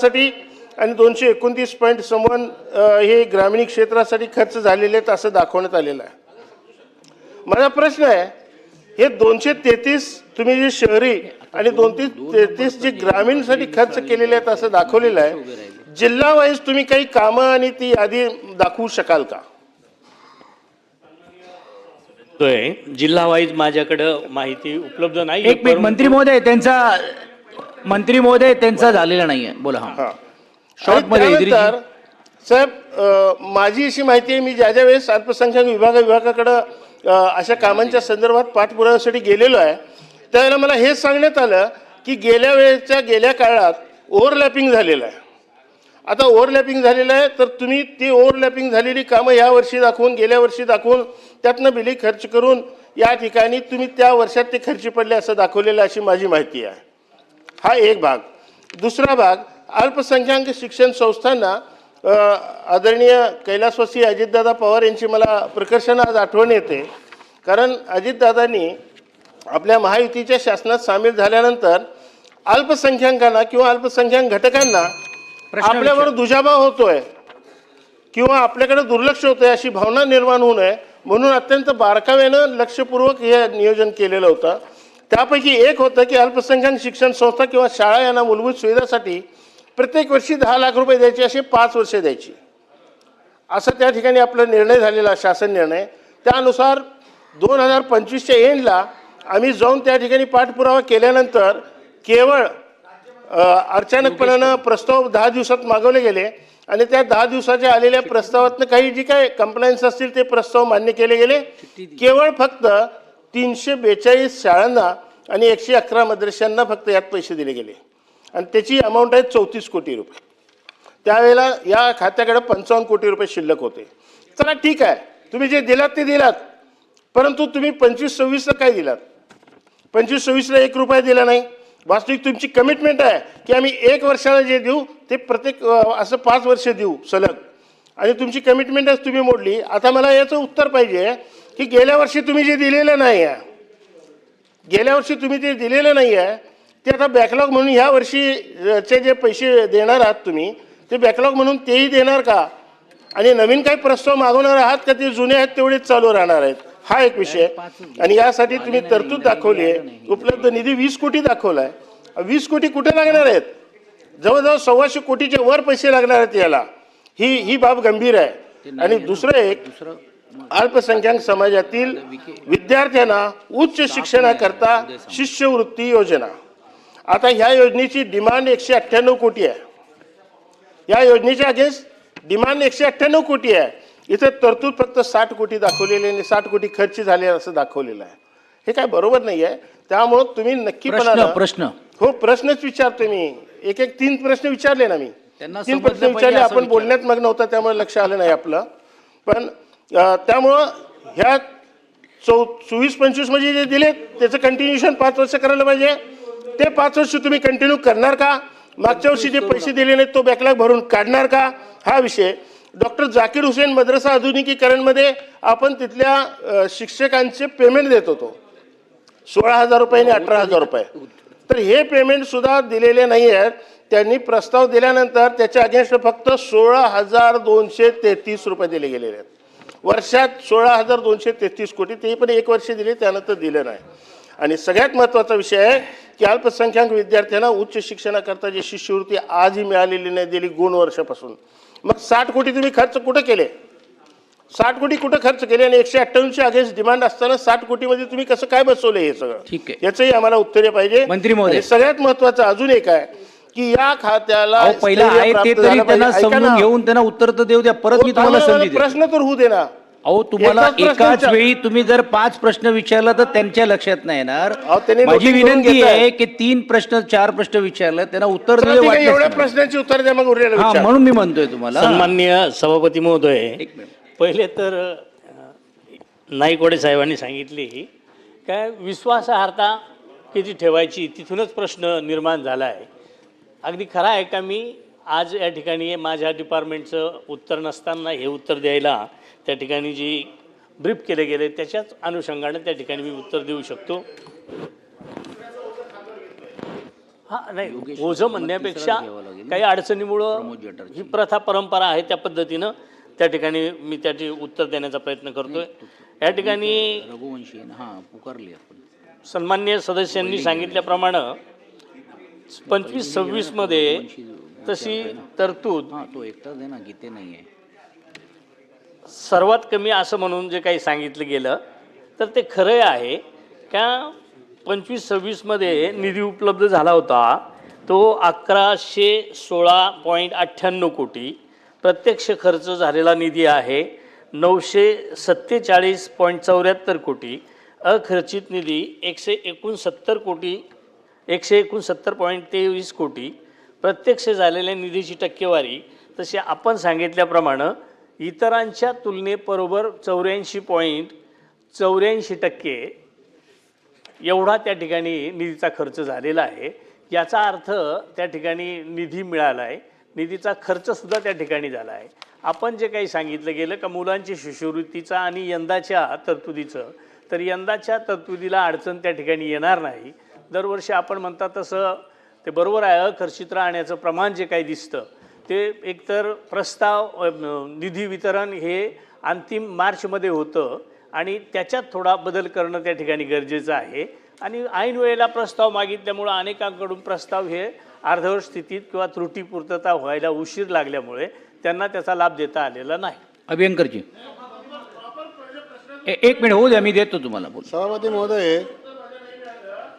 साठी आणि 229.51 हे ग्रामीण क्षेत्रासाठी खर्च झालेले आहेत असं दाखवण्यात आलेलं आहे। माझा प्रश्न आहे, हे 233 तुम्ही जे शहरी आणि 233 जे ग्रामीणसाठी खर्च केलेले आहेत असं दाखवलेलं आहे, जिल्हा वाईज तुम्ही काही कामं आणि ती यादी दाखवू शकाल का? जिल्हा वाईज माझ्याकडे माहिती उपलब्ध नाही। एक मिनिट, मंत्री महोदय त्यांचा झालेला नाहीये, बोला। हा शॉर्ट मध्ये साहेब, माझी अशी माहिती आहे, मी ज्या वेळेस अल्पसंख्याक विभागाकडे अशा कामांच्या संदर्भात पाठपुराव्यासाठी गेलेलो आहे, त्यावेळेला मला हेच सांगण्यात आलं की गेल्या काळात ओव्हरलॅपिंग झालेलं आहे। आता ओव्हरलॅपिंग झालेलं आहे तर तुम्ही ती ओव्हरलॅपिंग झालेली कामं या वर्षी दाखवून गेल्या वर्षी दाखवून त्यातनं बिली खर्च करून या ठिकाणी तुम्ही त्या वर्षात ते खर्च पडले असं दाखवलेलं अशी माझी माहिती आहे। हा एक भाग। दुसरा भाग, अल्पसंख्याक शिक्षण संस्थांना आदरणीय कैलासवासी अजितदादा पवार यांची मला प्रकर्षाने आज आठवण येते, कारण अजितदादांनी आपल्या महायुतीच्या शासनात सामील झाल्यानंतर अल्पसंख्याकांना किंवा अल्पसंख्याक घटकांना आपल्यावर दुजाभाव होतोय किंवा आपल्याकडे दुर्लक्ष होतंय अशी भावना निर्माण होऊ नये म्हणून अत्यंत बारकाव्यानं लक्षपूर्वक हे नियोजन केलेलं होतं। त्यापैकी एक होतं की अल्पसंख्याक शिक्षण संस्था किंवा शाळा यांना मूलभूत सुविधासाठी प्रत्येक वर्षी 10 लाख रुपये द्यायचे, असे 5 वर्ष द्यायची, असं त्या ठिकाणी आपला निर्णय झालेला शासन निर्णय। त्यानुसार 2025च्या एंडला आम्ही जाऊन त्या ठिकाणी पाठपुरावा केल्यानंतर केवळ अचानकपणानं प्रस्ताव 10 दिवसात मागवले गेले आणि त्या 10 दिवसाच्या आलेल्या प्रस्तावातनं काही जी काय कंप्लायन्स असतील ते प्रस्ताव मान्य केले गेले। केवळ फक्त 342 शाळांना आणि 111 मदरशांना फक्त यात पैसे दिले गेले आणि त्याची अमाऊंट आहे 34 कोटी रुपये। त्यावेळेला या खात्याकडे 55 कोटी रुपये शिल्लक होते। चला ठीक आहे, तुम्ही जे दिलात ते दिलात, परंतु तुम्ही 25-26ला काय दिलात? 25-26ला 1 रुपया दिला नाही। वास्तविक तुमची कमिटमेंट आहे की आम्ही 1 वर्षाला जे देऊ ते प्रत्येक असं 5 वर्ष देऊ सलग, आणि तुमची कमिटमेंटच तुम्ही मोडली। आता मला याचं उत्तर पाहिजे की गेल्या वर्षी तुम्ही जे दिलेलं नाही आहे, ते आता बॅकलॉग म्हणून ह्या वर्षीचे जे पैसे देणार आहात तुम्ही ते बॅकलॉग म्हणून तेही देणार का? आणि नवीन काही प्रस्ताव मागवणार आहात का ते जुने आहेत तेवढेच चालू राहणार आहेत? हा एक विषय। आणि यासाठी तुम्ही तरतूद दाखवली आहे, उपलब्ध निधी 20 कोटी दाखवला आहे। 20 कोटी कुठे लागणार आहेत? जवळजवळ 125 कोटीच्या वर पैसे लागणार आहेत याला। ही बाब गंभीर आहे। आणि दुसरं एक, अल्पसंख्याक समाजातील विद्यार्थ्यांना उच्च शिक्षणाकरता शिष्यवृत्ती योजना। आता ह्या योजनेची डिमांड 198 कोटी आहे। या योजनेच्या अगेन्स्ट डिमांड 198 कोटी आहे। इथे तरतूद फक्त 60 कोटी दाखवलेले आणि 60 कोटी खर्च झाले असं दाखवलेलं आहे। हे काय बरोबर नाही आहे। त्यामुळे तुम्ही नक्कीपणाने प्रश्नच विचारतोय मी, एक 3 प्रश्न विचारले ना मी, 3 प्रश्न विचारले। आपण बोलण्यात मग नव्हता त्यामुळे लक्ष आलं नाही आपलं। पण त्यामुळं ह्या 24-25 मध्ये जे दिले त्याचं कंटिन्युएशन 5 वर्ष करायला पाहिजे। ते 5 वर्ष तुम्ही कंटिन्यू करणार का? मागच्या वर्षी जे पैसे दिले नाहीत तो बॅकलॉग भरून काढणार का? हा विषय। डॉक्टर जाकीर हुसेन मद्रसा आधुनिकीकरणमध्ये आपण तिथल्या शिक्षकांचे पेमेंट देत होतो 16,000 रुपये आणि 18,000 रुपये, तर हे पेमेंट सुद्धा दिलेले नाही आहेत। त्यांनी प्रस्ताव दिल्यानंतर त्याच्या अगेन्स्ट फक्त 16,233 रुपये दिले गेलेले आहेत वर्षात। 16,233 कोटी, ते पण 1 वर्ष दिले, त्यानंतर दिलं नाही। आणि सगळ्यात महत्त्वाचा विषय आहे की अल्पसंख्याक विद्यार्थ्यांना उच्च शिक्षणाकरता जी शिष्यवृत्ती आजही मिळालेली नाही गेली 2 वर्षापासून, मग 60 कोटी तुम्ही खर्च कुठे केले? 60 कोटी कुठे खर्च केले? आणि 198च्या अगेन्स्ट डिमांड असताना 60 कोटीमध्ये तुम्ही कसं काय बसवलं हे सगळं? ठीक आहे, याचंही आम्हाला उत्तरे पाहिजे मंत्री महोदय। सगळ्यात महत्त्वाचं अजून एक आहे की या खात्याला पहिला आहे ते तरी त्यांना समजून घेऊन त्यांना उत्तर तर देऊ द्या, परत मी तुम्हाला संधी देतो। प्रश्न तर होऊ दे ना। अहो, तुम्हाला एकाच वेळी तुम्ही जर 5 प्रश्न विचारला तर त्यांच्या लक्षात नाही येणार। माझी विनंती आहे की 3 प्रश्न 4 प्रश्न विचारलं त्यांना उत्तर दिलं वाटलं, एवढ्या प्रश्नांची उत्तर द्या मग उरलेलं। म्हणून मी म्हणतोय तुम्हाला। सन्माननीय सभापती महोदय, पहिले तर नाईकवाडे साहेबांनी सांगितले काय विश्वासार्हता किती ठेवायची, तिथूनच प्रश्न निर्माण झाला आहे। अगदी खरं आहे का? मी आज या ठिकाणी माझ्या डिपार्टमेंटचं उत्तर नसताना हे उत्तर द्यायला त्या ठिकाणी जी ब्रीफ केले गेले त्याच्याच अनुषंगाने त्या ठिकाणी मी उत्तर देऊ शकतो। हा नाही, ओझं म्हणण्यापेक्षा काही अडचणीमुळं ही प्रथा परंपरा आहे त्या पद्धतीनं त्या ठिकाणी मी त्याचे उत्तर देण्याचा प्रयत्न करतोय. या ठिकाणी रघुवंशी हा पुकारली आपण. सन्माननीय सदस्यांनी सांगितल्याप्रमाणे 25-26 मध्ये तशी तरतूद हा तो एकटाच आहे ना, गीते नाही आहे. सर्वात कमी असं म्हणून जे काही सांगितलं गेलं तर ते खरं आहे का 25-26 मध्ये निधी उपलब्ध झाला होता तो 1116.98 कोटी. प्रत्यक्ष खर्च झालेला निधी आहे 947.74 कोटी. अखर्चित निधी 169.23 कोटी. प्रत्यक्ष झालेल्या निधीची टक्केवारी तशी आपण सांगितल्याप्रमाणे इतरांच्या तुलनेबरोबर 84.84% एवढा त्या ठिकाणी निधीचा खर्च झालेला आहे. याचा अर्थ त्या ठिकाणी निधी मिळाला आहे, निधीचा खर्चसुद्धा त्या ठिकाणी झाला आहे. आपण जे काही सांगितलं गेलं का मुलांची शिष्यवृत्तीचा आणि यंदाच्या तरतुदीचं, तर यंदाच्या तरतुदीला अडचण त्या ठिकाणी येणार नाही. दरवर्षी आपण म्हणता तसं ते बरोबर आहे, अखर्चित राहण्याचं प्रमाण जे काही दिसतं ते एकतर प्रस्ताव निधी वितरण हे अंतिम मार्चमध्ये होतं आणि त्याच्यात थोडा बदल करणं त्या ठिकाणी गरजेचं आहे. आणि ऐन वेळेला प्रस्ताव मागितल्यामुळं अनेकांकडून प्रस्ताव हे अर्धवट स्थितीत किंवा त्रुटीपूर्तता व्हायला उशीर लागल्यामुळे त्यांना त्याचा लाभ देता आलेला नाही. अभ्यंकरजी एक मिनिट होऊ द्या, मी देतो तुम्हाला बोल. सभापती महोदय,